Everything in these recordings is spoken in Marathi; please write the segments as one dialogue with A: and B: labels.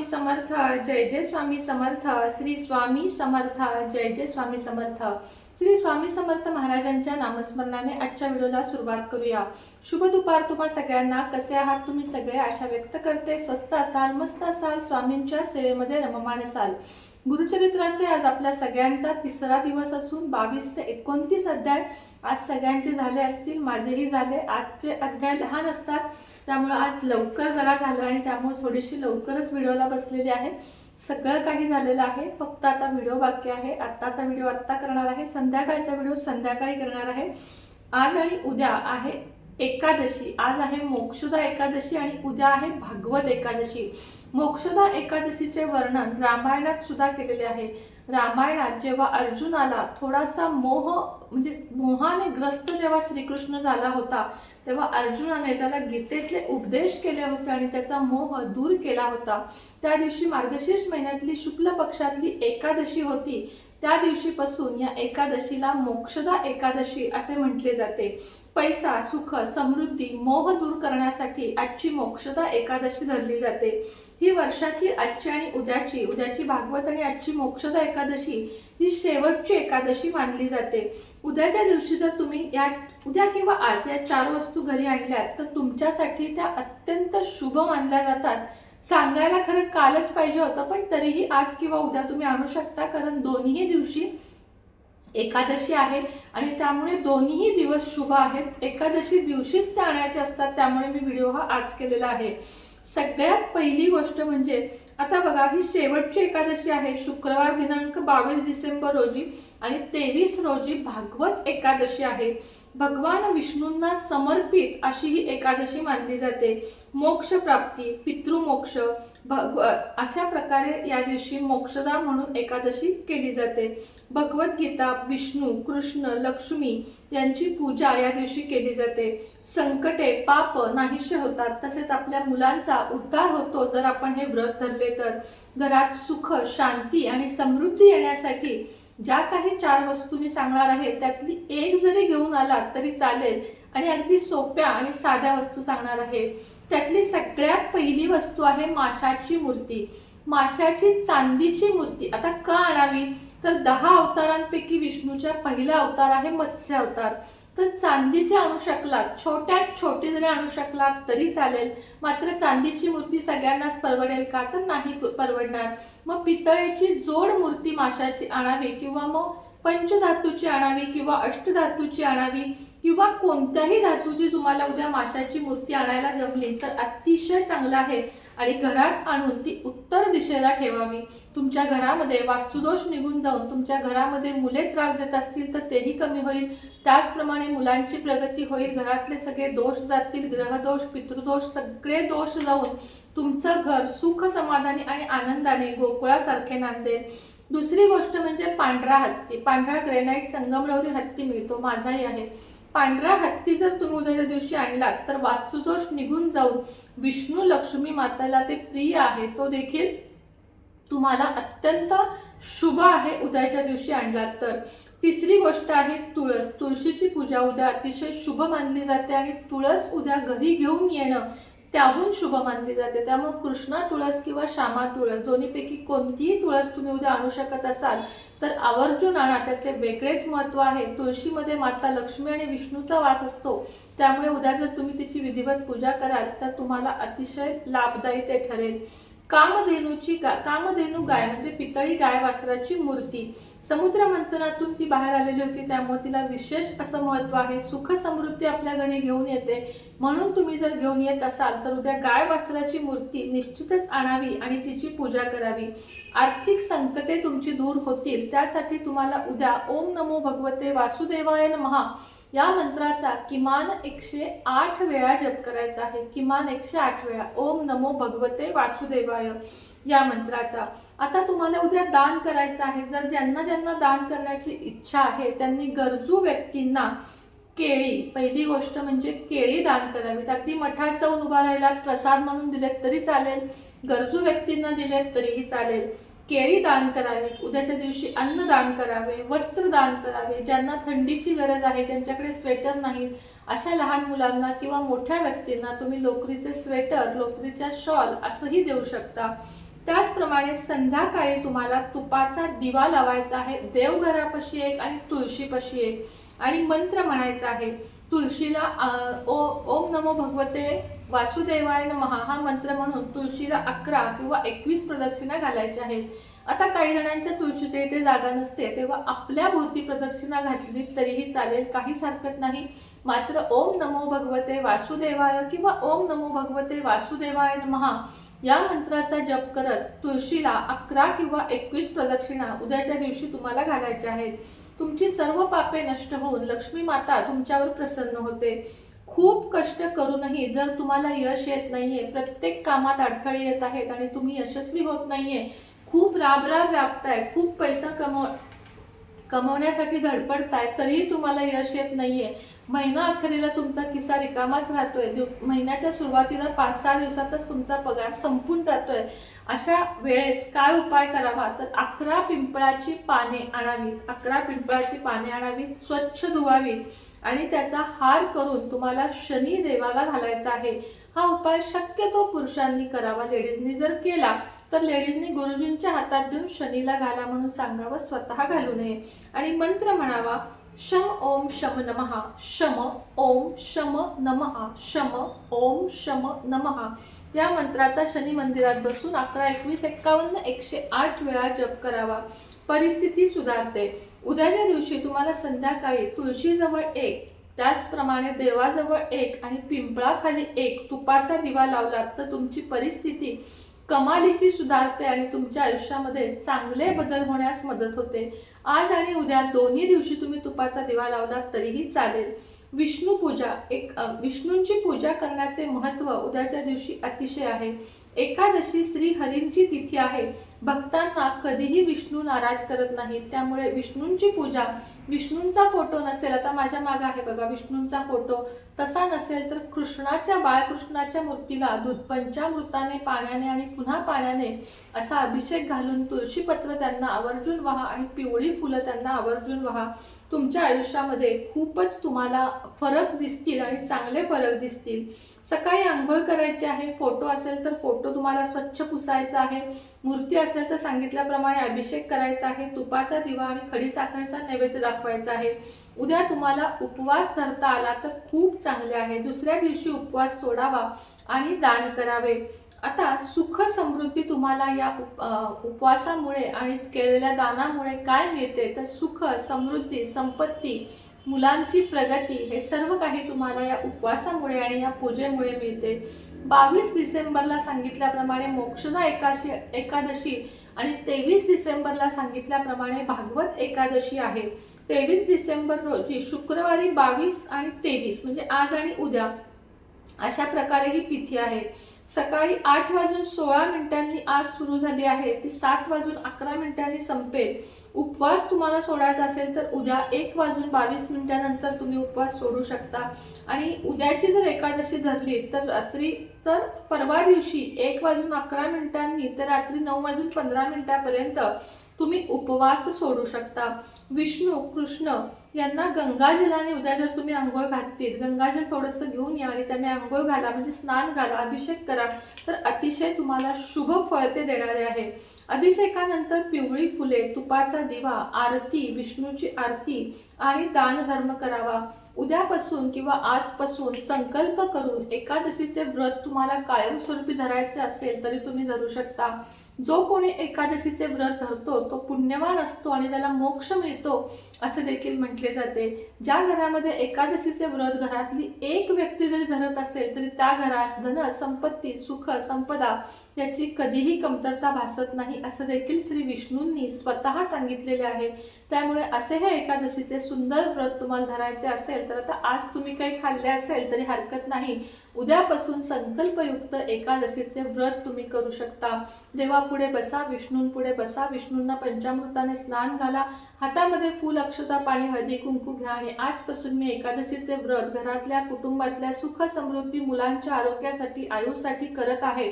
A: स्वामी समर्थ, जय जय स्वामी समर्थ, श्री स्वामी समर्थ, जय जय स्वामी समर्थ। श्री स्वामी समर्थ महाराजांच्या नामस्मरणाने आजच्या व्हिडिओला सुरुवात करूया। शुभ दुपार तुम्हा सगळ्यांना। कसे आहात तुम्ही सगळे? आशा व्यक्त करते स्वस्त असाल, मस्त असाल, स्वामींच्या सेवेमध्ये रममाण असाल। गुरुचरित्राचे आज आपल्या सगळ्यांचा तिसरा दिवस असून 22 ते 29 अध्याय आज सगळ्यांचे झाले असतील, माझेही झाले। आजचे अध्याय लहान असतात त्यामुळे आज लवकर जरा झालं आणि त्यामुळे थोडीशी लवकरच व्हिडिओला बसलेली आहे। सगळं काही झालेलं आहे, फक्त आता व्हिडिओ बाकी आहे। आत्ताचा व्हिडिओ आत्ता करणार आहे, संध्याकाळचा व्हिडिओ संध्याकाळी करणार आहे। आज आणि उद्या आहे एकादशी। आज आहे मोक्षदा एकादशी आणि उद्या आहे भागवत एकादशी। मोक्षदा एकादशीचे वर्णन रामायणात सुद्धा केलेले आहे। रामायणात जेव्हा अर्जुनाला थोडासा म्हणजे मोहाने ग्रस्त जेव्हा श्रीकृष्ण झाला होता, तेव्हा अर्जुनाने त्याला गीतेतले उपदेश केले होते आणि त्याचा मोह दूर केला होता। त्या दिवशी मार्गशीर्ष महिन्यातली शुक्ल पक्षातली एकादशी होती। त्या दिवशीपासून या एकादशीला मोक्षदा एकादशी असे म्हटले जाते। पैसा, सुख, समृद्धी, मोह दूर करण्यासाठी आजची मोक्षदा एकादशी धरली जाते। ही वर्षातली आजची आणि उद्याची भागवत आणि आजची मोक्षदा एकादशी ही शेवटची एकादशी मानली जाते। उद्याच्या दिवशी जर तुम्ही उद्या किंवा आज या 4 वस्तू घरी आणल्यात तर तुमच्यासाठी त्या अत्यंत शुभ मानल्या जातात। सांगायला खरं कालच पाहिजे होतं, पण तरीही आज किंवा उद्या तुम्ही आणू शकता, कारण दोन्ही दिवशी एकादशी आहे आणि त्यामुळे दोन्ही दिवस शुभ आहेत। एकादशी दिवशीच ते आणायचे असतात, त्यामुळे मी व्हिडिओ हा आज केलेला आहे। सगळ्यात पहिली गोष्ट म्हणजे आता बघा, ही शेवटची एकादशी आहे। शुक्रवार दिनांक 22 डिसेंबर रोजी आणि 23 रोजी भागवत एकादशी आहे। भगवान विष्णूंना समर्पित अशी ही एकादशी मानली जाते। मोक्ष प्राप्ती, पितृमोक्ष अशा प्रकारे या दिवशी मोक्षदा म्हणून एकादशी केली जाते। भगवद्गीता, विष्णू, कृष्ण, लक्ष्मी यांची पूजा या दिवशी केली जाते। संकटे, पाप नाहीसे होतात, तसेच आपल्या मुलांचा उद्धार होतो जर आपण हे व्रत धरले तर। घरात सुख, शांती आणि समृद्धी येण्यासाठी ज्या काही 4 वस्तू मी सांगणार आहे त्यातली एक जरी घेऊन आलात तरी चालेल आणि अगदी सोप्या आणि साध्या वस्तू सांगणार आहे। त्यातली सगळ्यात पहिली वस्तू आहे माशाची मूर्ती। माशाची चांदीची मूर्ती आता का आणावी तर 10 अवतारांपैकी विष्णूचा पहिला अवतार आहे मत्स्य अवतार। तर चांदीची आणू शकलात, छोट्यात छोटी जरी आणू शकलात तरी चालेल, मात्र चांदीची मूर्ती सगळ्यांनाच परवडेल का तर नाही परवडणार। मग पितळेची जोड मूर्ती माशाची आणावी किंवा मग पंचधातूची आणावी किंवा अष्टधातूची आणावी किंवा कोणत्याही धातूची तुम्हाला उद्या माशाची मूर्ती आणायला जमली तर अतिशय चांगलं आहे आणि घरात आणून ती उत्तर दिशेला ठेवावी। तुमच्या घरामध्ये वास्तुदोष निघून जाऊन तुमच्या घरामध्ये मुले त्रास देत असतील तर तेही कमी होईल। त्याचप्रमाणे मुलांची प्रगती होईल, घरातले सगळे दोष जातील, ग्रहदोष, पितृदोष सगळे दोष जाऊन तुमचं घर सुख, समाधानी आणि आनंदाने गोकुळासारखे नांदेल। दुसरी गोष्ट म्हणजे पांढरा हत्ती। पांढरा ग्रेनाइट संगमरवरी हत्ती मिळतो, माझाही आहे। पांढरा हत्ती जर तुम्ही उद्याच्या दिवशी आणलात तर वास्तुदोष निघून जाऊन विष्णू, लक्ष्मी माताला ते प्रिय आहे, तो देखील तुम्हाला अत्यंत शुभ आहे उद्याच्या दिवशी आणलात तर। तिसरी गोष्ट आहे तुळस। तुळशीची पूजा उद्या अतिशय शुभ मानली जाते आणि तुळस उद्या घरी घेऊन येणं त्याहून शुभ मानली जाते। त्यामुळे कृष्णा तुळस किंवा श्यामा तुळस दोन्हीपैकी कोणतीही तुळस तुम्ही उद्या आणू शकत असाल तर आवर्जून आणा, त्याचे वेगळेच महत्त्व आहे। तुळशीमध्ये माता लक्ष्मी आणि विष्णूचा वास असतो, त्यामुळे उद्या जर तुम्ही तिची विधिवत पूजा कराल तर तुम्हाला अतिशय लाभदायी ते ठरेल। कामधेनू गाय म्हणजे पितळी गाय वासराची मूर्ती। समुद्र मंथनातून ती बाहेर आलेली होती, त्यामुळे तिला विशेष असं महत्त्व आहे। सुख समृद्धी आपल्या घरी घेऊन येते, म्हणून तुम्ही जर घेऊन येत असाल तर उद्या गाय वासराची मूर्ती निश्चितच आणावी आणि तिची पूजा करावी। आर्थिक संकटे तुमची दूर होतील, त्यासाठी तुम्हाला उद्या ओम नमो भगवते वासुदेवाय नमः या मंत्राचा किमान 108 वेळा जप करायचा आहे। किमान 108 वेळा ओम नमो भगवते वासुदेवाय या मंत्राचा। आता तुम्हाला उद्या दान करायचं आहे। जर ज्यांना दान करण्याची इच्छा आहे त्यांनी गरजू व्यक्तींना केळी, पहिली गोष्ट म्हणजे केळी दान करावीत। अगदी मठात जाऊन उभा राहिलात, प्रसाद म्हणून दिलेत तरी चालेल, गरजू व्यक्तींना दिलेत तरीही चालेल। केळी दान करावीत। उद्याच्या दिवशी अन्न दान करावे, वस्त्र दान करावे। ज्यांना थंडीची गरज आहे, ज्यांच्याकडे स्वेटर नाहीत, अशा लहान मुलांना किंवा मोठ्या व्यक्तींना तुम्ही लोकरीचे स्वेटर, लोकरीच्या शॉल असंही देऊ शकता। त्याचप्रमाणे संध्याकाळी तुम्हाला तुपाचा दिवा लावायचा आहे देवघरापाशी एक आणि तुळशीपाशी एक, आणि मंत्र म्हणायचा आहे. तुळशीला ओम नमो भगवते वासुदेवाय नमः हा मंत्र म्हणून तुळशीला 11 किंवा 21 प्रदक्षिणा घालायच्या आहेत. आता काही जणांच्या तुळशीच्या इथे जागा नसते, तेव्हा आपल्या भोवती प्रदक्षिणा घातली तरीही चालेल, काहीच हरकत नाही. मात्र ओम नमो भगवते वासुदेवाय किंवा ओम नमो भगवते वासुदेवाय नमः या मंत्राचा जप करत तुळशीला 11 किंवा 21 प्रदक्षिणा उद्याच्या दिवशी तुम्हाला घालायच्या आहेत. तुमची सर्व पापे नष्ट होऊन लक्ष्मी माता तुमच्यावर प्रसन्न होते. खूप कष्ट करूनही जर तुम्हाला यश येत नाहीये, प्रत्येक कामात अडथळे येत आहेत आणि तुम्ही यशस्वी होत नाहीये, खूप राबताय, खूप पैसा कमवण्यासाठी धडपडताय, तरीही तुम्हाला यश येत नाहीये, महिना अखेरीला तुमचा खिसा रिकामाच राहतोय, महिन्याच्या सुरुवातीला 5-6 दिवसातच तुमचा पगार संपून जातोय, अशा वेळेस काय उपाय करावा तर 11 पिंपळाची पाने आणावीत. 11 पिंपळाची पाने आणावीत, स्वच्छ धुवावीत आणि त्याचा हार करून तुम्हाला शनी देवाला घालायचा आहे. हा उपाय शक्यतो पुरुषांनी करावा. लेडीजनी जर केला तर लेडीजनी गुरुजींच्या हातात देऊन शनीला घाला म्हणून सांगावं, स्वतः घालू नये. आणि मंत्र म्हणावा शम ओम शम नमः, शम ओम शम नमः, शम ओम शम नमः. या मंत्राचा शनी मंदिरात बसून 11, 21, 51, 108 वेळा जप करावा. परिस्थिती सुधारते. उद्याच्या दिवशी तुम्हाला संध्याकाळी तुळशीजवळ एक, त्याचप्रमाणे देवाजवळ एक आणि पिंपळाखाली एक तुपाचा दिवा लावलात तर तुमची परिस्थिती कमालीची सुधारते आणि तुमच्या आयुष्यामध्ये चांगले बदल होण्यास मदत होते. आज आणि उद्या दोन्ही दिवशी तुम्ही तुपाचा दिवा लावलात तरीही चालेल. विष्णू पूजा, विष्णूंची पूजा करण्याचे महत्त्व उद्याच्या दिवशी अतिशय आहे. एकादशी श्री हरींची तिथी आहे. भक्तांना कधीही विष्णू नाराज करत नाहीत, त्यामुळे विष्णूंची पूजा, विष्णूंचा फोटो नसेल, आता माझ्या मागे आहे बघा विष्णूंचा फोटो, तसा नसेल तर कृष्णाच्या, बाळकृष्णाच्या मूर्तीला पंचामृताने, पाण्याने आणि पुन्हा पाण्याने असा अभिषेक घालून तुळशीपत्र त्यांना आवर्जून वाहा आणि पिवळी फुलं त्यांना आवर्जून वाहा. तुमच्या आयुष्यामध्ये खूपच तुम्हाला फरक दिसतील आणि चांगले फरक दिसतील. सकाळी आंघोळ करायची आहे. फोटो असेल तर फोटो तुम्हाला स्वच्छ पुसायचा आहे. मूर्ती असेल तर सांगितल्याप्रमाणे अभिषेक करायचा आहे. तुपाचा दिवा आणि खडीसाखरेचा नैवेद्य दाखवायचा आहे. उद्या तुम्हाला उपवास धरता आला तर खूप चांगले आहे. दुसऱ्या दिवशी उपवास सोडावा आणि दान करावे. आता सुख समृद्धी तुम्हाला या उपवासामुळे आणि केलेल्या दानामुळे काय मिळते तर सुख, समृद्धी, संपत्ती, मुलांची प्रगती हे सर्व काही तुम्हाला या उपवासामुळे आणि या पूजेमुळे मिळते. 22 डिसेंबरला सांगितल्याप्रमाणे मोक्षदा एकादशी आणि 23 डिसेंबरला सांगितल्याप्रमाणे भागवत एकादशी आहे. 23 डिसेंबर रोजी शुक्रवारी 22 आणि 23 म्हणजे आज आणि उद्या अशा प्रकारे ही तिथी आहे. सकाळी 8:16 आज सुरू झाली आहे, ती 7:11 संपेल. उपवास तुम्हाला सोडायचा असेल तर उद्या 1:22 नंतर तुम्ही उपवास सोडू शकता. आणि उद्याची जर एकादशी धरली तर परवा दिवशी 1:11 तर रात्री 9:15 तुम्ही उपवास सोडू शकता. विष्णू कृष्ण यांना गंगाजलाने उद्या जर तुम्ही आंघोळ घातलीत, गंगाजल थोडंसं घेऊन या आणि त्याने आंघोळ घाला, म्हणजे स्नान घाला, अभिषेक करा, तर अतिशय तुम्हाला शुभ फळ ते देणारे आहे. अभिषेकानंतर पिवळी फुले, तुपाचा दिवा, आरती, विष्णूची आरती आणि दानधर्म करावा. उद्यापासून किंवा आजपासून संकल्प करून एकादशीचे व्रत तुम्हाला कायमस्वरूपी धरायचे असेल तरी तुम्ही धरू शकता. जो कोणी एकादशीचे व्रत धरतो तो पुण्यवान असतो आणि त्याला मोक्ष मिळतो असे देखील म्हटले जाते. ज्या घरामध्ये एकादशीचे व्रत घरातली एक व्यक्ती जरी धरत असेल तरी त्या घरात धन, संपत्ती, सुख, संपदा याची कधीही कमतरता भासत नाही असं देखील श्री विष्णूंनी स्वतः सांगितलेले आहे. त्यामुळे असे हे एकादशीचे सुंदर व्रत तुम्हाला धरायचे असेल तर आता आज तुम्ही काही खाल्ले असेल तरी हरकत नाही. उद्यापासून संकल्पयुक्त एकादशीचे व्रत तुम्ही करू शकता. देवापुढे बसा, विष्णूंपुढे बसा, विष्णूंना पंचामृताने स्नान घाला, हातामध्ये फूल, अक्षता, पाणी, हळदी, कुंकू घ्या आणि आजपासून मी एकादशीचे व्रत घरातल्या, कुटुंबातल्या सुख, समृद्धी, मुलांच्या आरोग्यासाठी, आयुष्यासाठी करत आहे.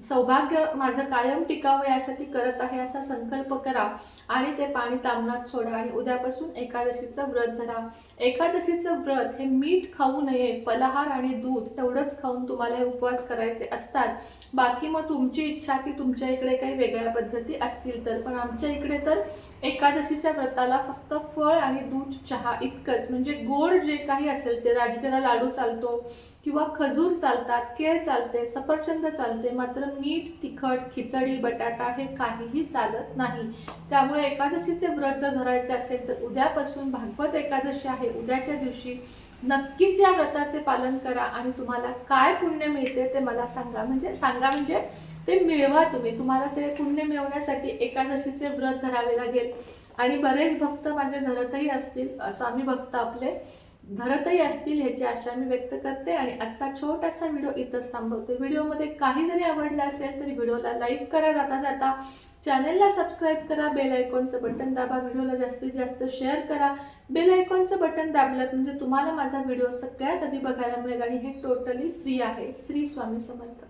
A: सौभाग्य माझं कायम टिकावं यासाठी करत आहे असा संकल्प करा आणि ते पाणी तामणात सोडा आणि उद्यापासून एकादशीचं व्रत धरा. एकादशीचं व्रत हे मीठ खाऊ नये, फलाहार आणि दूध तेवढंच खाऊन तुम्हाला हे उपवास करायचे असतात. बाकी मग तुमची इच्छा की तुमच्या इकडे काही वेगळ्या पद्धती असतील तर, पण आमच्या इकडे तर एकादशीच्या व्रताला फक्त फळ आणि दूध, चहा इतकंच. म्हणजे गोड जे काही असेल ते, राजगिरा लाडू चालतो किंवा खजूर चालतात, केळ चालते, सफरचंद चालते, मात्र मीठ, तिखट, खिचडी, बटाटा हे काहीही चालत नाही. त्यामुळे एकादशीचे व्रत जर धरायचे असेल तर उद्यापासून भागवत एकादशी आहे, उद्याच्या दिवशी नक्कीच या व्रताचे पालन करा आणि तुम्हाला काय पुण्य मिळते ते मला सांगा. म्हणजे ते मिळवा तुम्ही. तुम्हाला ते पुण्य मिळवण्यासाठी एकादशीचे व्रत धरावे लागेल. आणि बरेच भक्त माझे धरतही असतील, स्वामी भक्त आपले धरतही असतील ह्याची आशा मी व्यक्त करते. आणि आजचा छोटासा व्हिडिओ इथंच थांबवते. व्हिडिओमध्ये काही जरी आवडलं असेल तरी व्हिडिओला लाईक करा, जाता जाता चॅनलला सबस्क्राईब करा, बेल आयकॉनचं बटन दाबा, व्हिडिओला जास्तीत जास्त शेअर करा. बेल आयकॉनचं बटन दाबलं म्हणजे तुम्हाला माझा व्हिडिओ सगळ्यात आधी बघायला मिळेल आणि हे टोटली फ्री आहे. श्री स्वामी समर्थ.